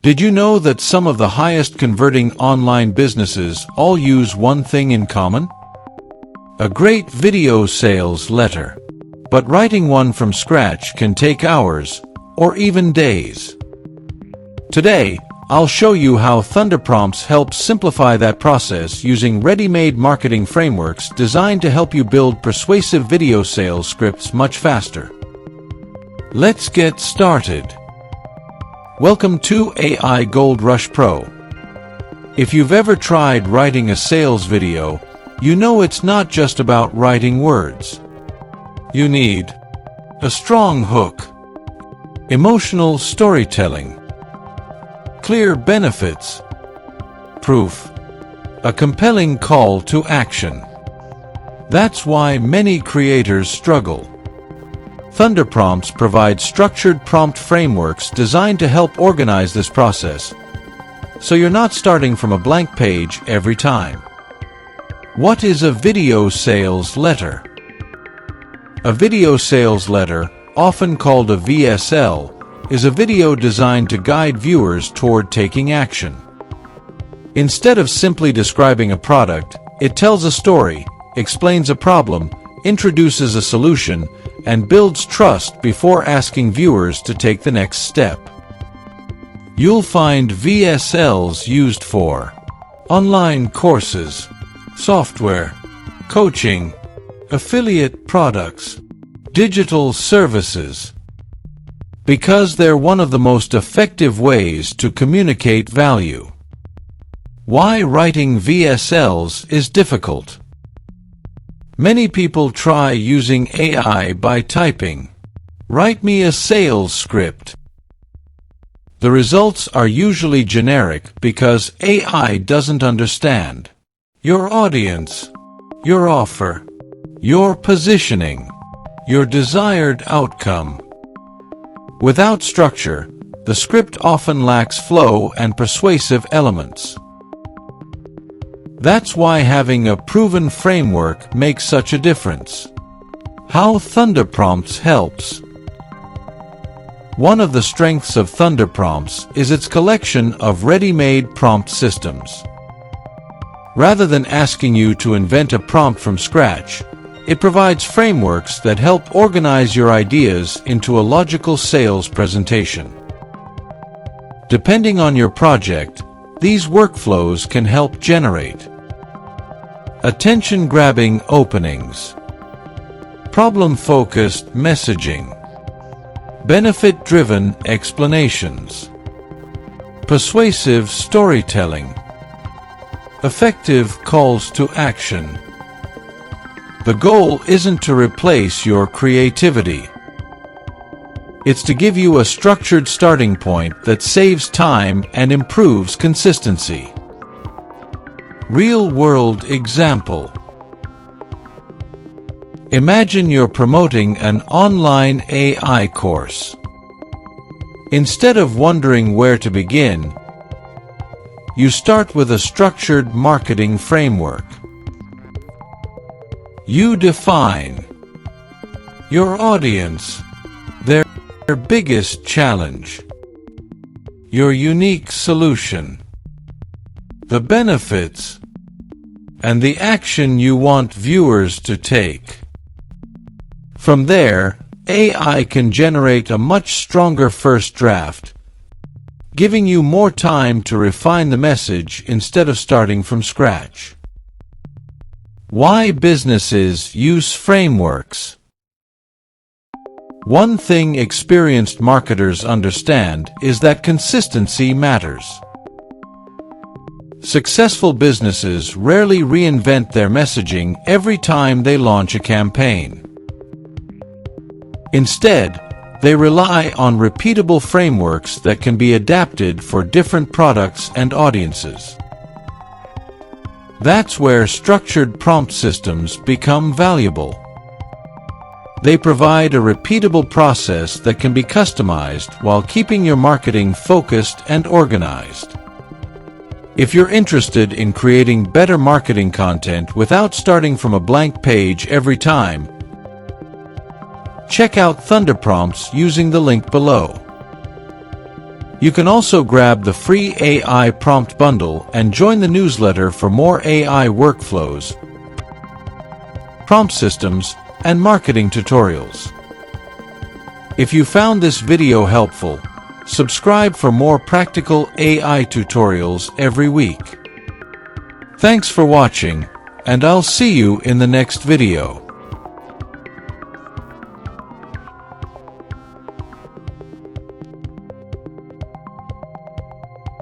Did you know that some of the highest converting online businesses all use one thing in common? A great video sales letter. But writing one from scratch can take hours, or even days. Today, I'll show you how ThunderPrompts helps simplify that process using ready-made marketing frameworks designed to help you build persuasive video sales scripts much faster. Let's get started. Welcome to AI Gold Rush Pro. If you've ever tried writing a sales video, you know it's not just about writing words. You need a strong hook, emotional storytelling, clear benefits, proof, a compelling call to action. That's why many creators struggle. ThunderPrompts provides structured prompt frameworks designed to help organize this process, so you're not starting from a blank page every time. What is a video sales letter? A video sales letter, often called a VSL, is a video designed to guide viewers toward taking action. Instead of simply describing a product, it tells a story, explains a problem, introduces a solution, and builds trust before asking viewers to take the next step. You'll find VSLs used for online courses, software, coaching, affiliate products, digital services, because they're one of the most effective ways to communicate value. Why writing VSLs is difficult. Many people try using AI by typing, "Write me a sales script." The results are usually generic because AI doesn't understand your audience, your offer, your positioning, your desired outcome. Without structure, the script often lacks flow and persuasive elements. That's why having a proven framework makes such a difference. How ThunderPrompts helps. One of the strengths of ThunderPrompts is its collection of ready-made prompt systems. Rather than asking you to invent a prompt from scratch, it provides frameworks that help organize your ideas into a logical sales presentation. Depending on your project, these workflows can help generate attention-grabbing openings, problem-focused messaging, benefit-driven explanations, persuasive storytelling, effective calls to action. The goal isn't to replace your creativity. It's to give you a structured starting point that saves time and improves consistency. Real-world example. Imagine you're promoting an online AI course. Instead of wondering where to begin, you start with a structured marketing framework. You define your audience, their biggest challenge, your unique solution, the benefits, and the action you want viewers to take. From there, AI can generate a much stronger first draft, giving you more time to refine the message instead of starting from scratch. Why businesses use frameworks. One thing experienced marketers understand is that consistency matters. Successful businesses rarely reinvent their messaging every time they launch a campaign. Instead, they rely on repeatable frameworks that can be adapted for different products and audiences. That's where structured prompt systems become valuable. They provide a repeatable process that can be customized while keeping your marketing focused and organized. If you're interested in creating better marketing content without starting from a blank page every time, check out ThunderPrompts using the link below. You can also grab the free AI prompt bundle and join the newsletter for more AI workflows, prompt systems, and marketing tutorials. If you found this video helpful, subscribe for more practical AI tutorials every week. Thanks for watching, and I'll see you in the next video.